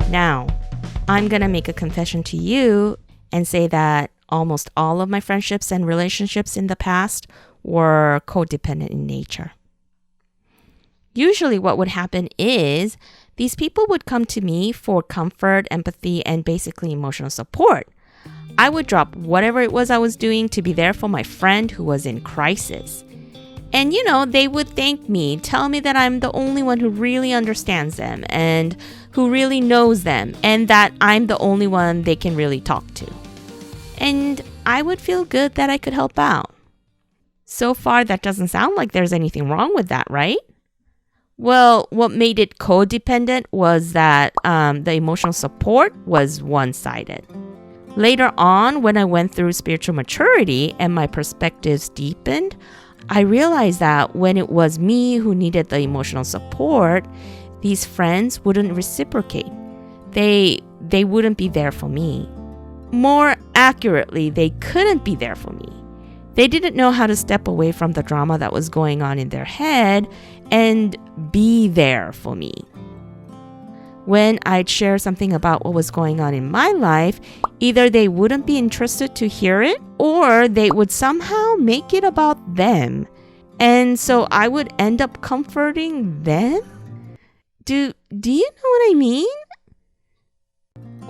Now, I'm going to make a confession to you and say that almost all of my friendships and relationships in the past were codependent in nature. Usually what would happen is these people would come to me for comfort, empathy, and basically emotional support. I would drop whatever it was I was doing to be there for my friend who was in crisis. And they would thank me, tell me that I'm the only one who really understands them and who really knows them, and that I'm the only one they can really talk to. And I would feel good that I could help out. So far, that doesn't sound like there's anything wrong with that, right? Well, what made it codependent was that the emotional support was one-sided. Later on, when I went through spiritual maturity and my perspectives deepened, I realized that when it was me who needed the emotional support, these friends wouldn't reciprocate. They wouldn't be there for me. More accurately, they couldn't be there for me. They didn't know how to step away from the drama that was going on in their head and be there for me. When I'd share something about what was going on in my life, either they wouldn't be interested to hear it or they would somehow make it about them. And so I would end up comforting them? Do you know what I mean?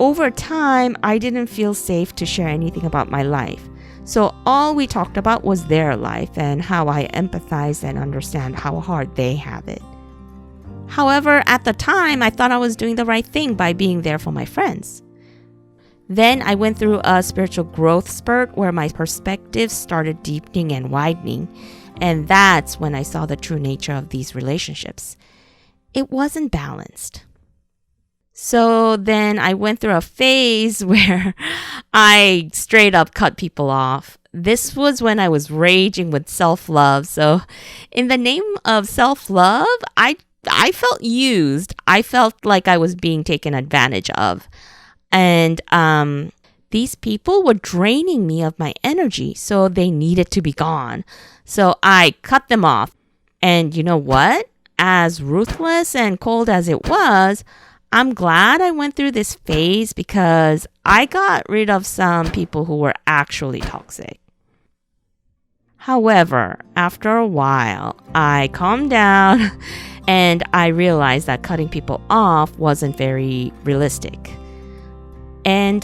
Over time, I didn't feel safe to share anything about my life. So all we talked about was their life and how I empathize and understand how hard they have it. However, at the time, I thought I was doing the right thing by being there for my friends. Then I went through a spiritual growth spurt where my perspectives started deepening and widening. And that's when I saw the true nature of these relationships. It wasn't balanced. So then I went through a phase where I straight up cut people off. This was when I was raging with self-love. So in the name of self-love, I felt used. I felt like I was being taken advantage of. And these people were draining me of my energy, so they needed to be gone. So I cut them off. And you know what? As ruthless and cold as it was, I'm glad I went through this phase because I got rid of some people who were actually toxic. However, after a while, I calmed down and I realized that cutting people off wasn't very realistic. And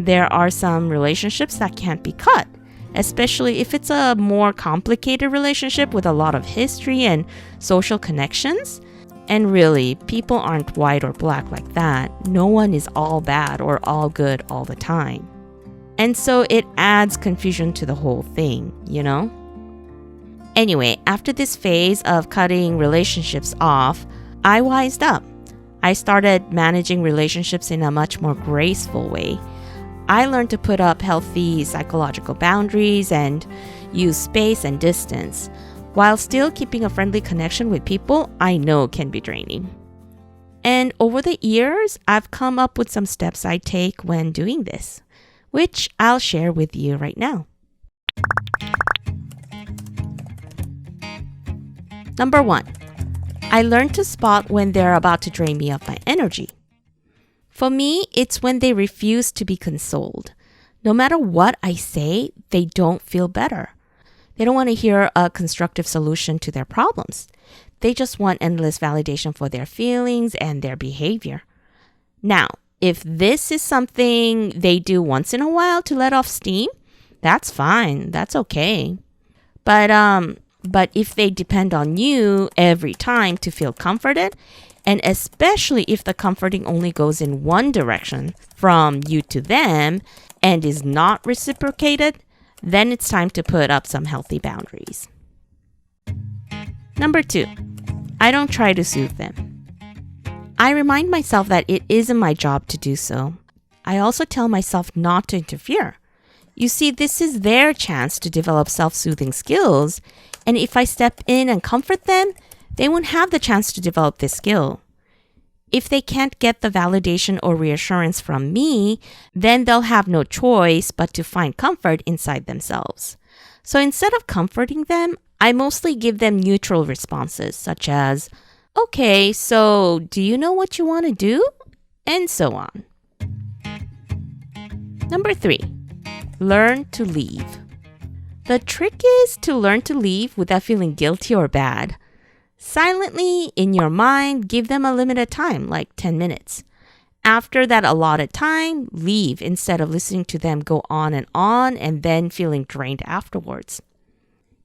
there are some relationships that can't be cut, especially if it's a more complicated relationship with a lot of history and social connections. And really, people aren't white or black like that. No one is all bad or all good all the time. And so it adds confusion to the whole thing, Anyway, after this phase of cutting relationships off, I wised up. I started managing relationships in a much more graceful way. I learned to put up healthy psychological boundaries and use space and distance, while still keeping a friendly connection with people I know can be draining. And over the years, I've come up with some steps I take when doing this, which I'll share with you right now. Number 1, I learned to spot when they're about to drain me of my energy. For me, it's when they refuse to be consoled. No matter what I say, they don't feel better. They don't want to hear a constructive solution to their problems. They just want endless validation for their feelings and their behavior. Now, if this is something they do once in a while to let off steam, that's fine. That's okay. But if they depend on you every time to feel comforted, and especially if the comforting only goes in one direction from you to them and is not reciprocated, then it's time to put up some healthy boundaries. Number 2, I don't try to soothe them. I remind myself that it isn't my job to do so. I also tell myself not to interfere. You see, this is their chance to develop self-soothing skills, and if I step in and comfort them, they won't have the chance to develop this skill. If they can't get the validation or reassurance from me, then they'll have no choice but to find comfort inside themselves. So instead of comforting them, I mostly give them neutral responses, such as, okay, so do you know what you want to do? and so on. Number 3, learn to leave. The trick is to learn to leave without feeling guilty or bad. Silently, in your mind, give them a limited time, like 10 minutes. After that allotted time, leave instead of listening to them go on and then feeling drained afterwards.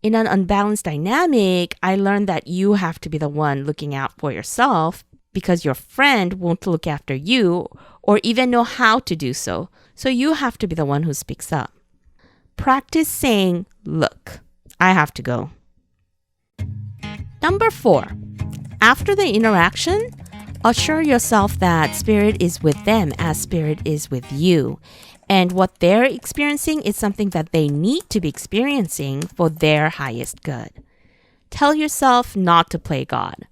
In an unbalanced dynamic, I learned that you have to be the one looking out for yourself because your friend won't look after you or even know how to do so. So you have to be the one who speaks up. Practice saying, "Look, I have to go." Number 4, after the interaction, assure yourself that spirit is with them as spirit is with you. And what they're experiencing is something that they need to be experiencing for their highest good. Tell yourself not to play God.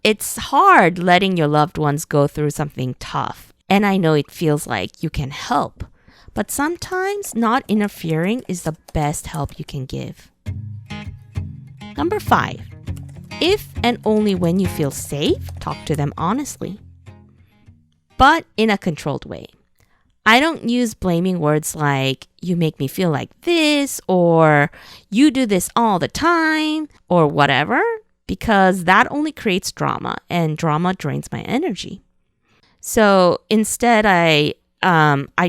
It's hard letting your loved ones go through something tough, and I know it feels like you can help. But sometimes not interfering is the best help you can give. Number 5, if and only when you feel safe, talk to them honestly, but in a controlled way. I don't use blaming words like, "You make me feel like this," or "You do this all the time," or whatever, because that only creates drama, and drama drains my energy. So instead, I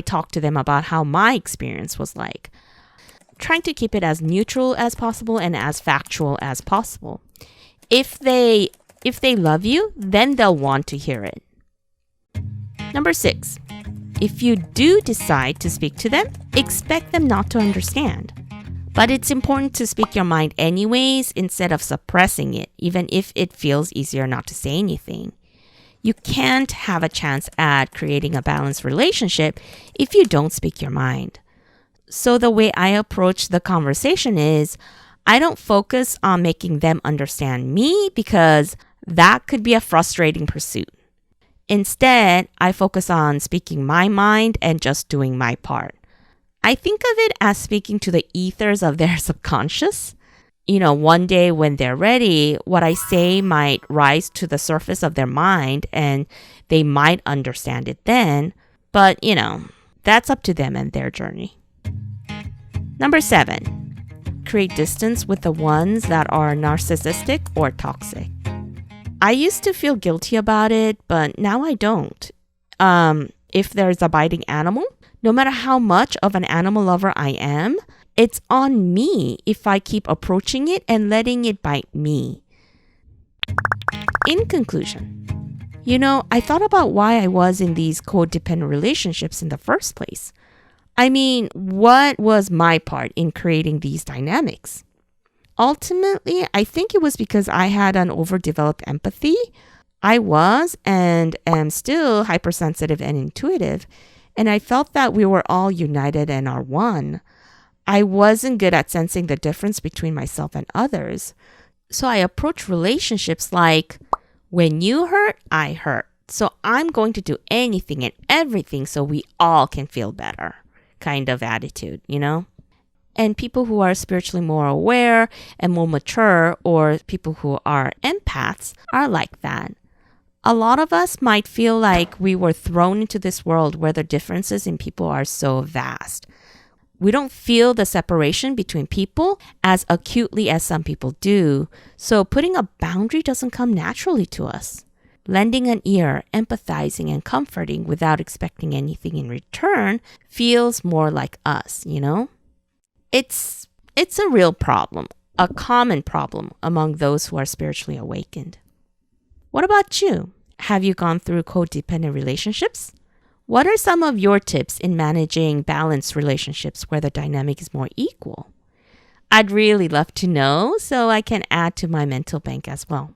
talk to them about how my experience was like, trying to keep it as neutral as possible and as factual as possible. If they love you, then they'll want to hear it. Number 6, if you do decide to speak to them, expect them not to understand. But it's important to speak your mind anyways instead of suppressing it, even if it feels easier not to say anything. You can't have a chance at creating a balanced relationship if you don't speak your mind. So the way I approach the conversation is, I don't focus on making them understand me because that could be a frustrating pursuit. Instead, I focus on speaking my mind and just doing my part. I think of it as speaking to the ethers of their subconscious. One day when they're ready, what I say might rise to the surface of their mind and they might understand it then. But, that's up to them and their journey. Number 7, create distance with the ones that are narcissistic or toxic. I used to feel guilty about it, but now I don't. If there's a biting animal, no matter how much of an animal lover I am, it's on me if I keep approaching it and letting it bite me. In conclusion, I thought about why I was in these codependent relationships in the first place. I mean, what was my part in creating these dynamics? Ultimately, I think it was because I had an overdeveloped empathy. I was and am still hypersensitive and intuitive, and I felt that we were all united and are one. I wasn't good at sensing the difference between myself and others. So I approached relationships like, when you hurt, I hurt. So I'm going to do anything and everything so we all can feel better kind of attitude, And people who are spiritually more aware and more mature, or people who are empaths, are like that. A lot of us might feel like we were thrown into this world where the differences in people are so vast. We don't feel the separation between people as acutely as some people do, so putting a boundary doesn't come naturally to us. Lending an ear, empathizing, and comforting without expecting anything in return feels more like us, It's a real problem, a common problem among those who are spiritually awakened. What about you? Have you gone through codependent relationships? What are some of your tips in managing balanced relationships where the dynamic is more equal? I'd really love to know so I can add to my mental bank as well.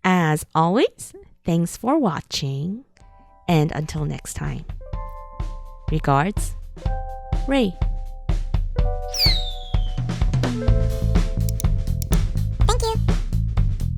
As always, thanks for watching, and until next time. Regards, Ray.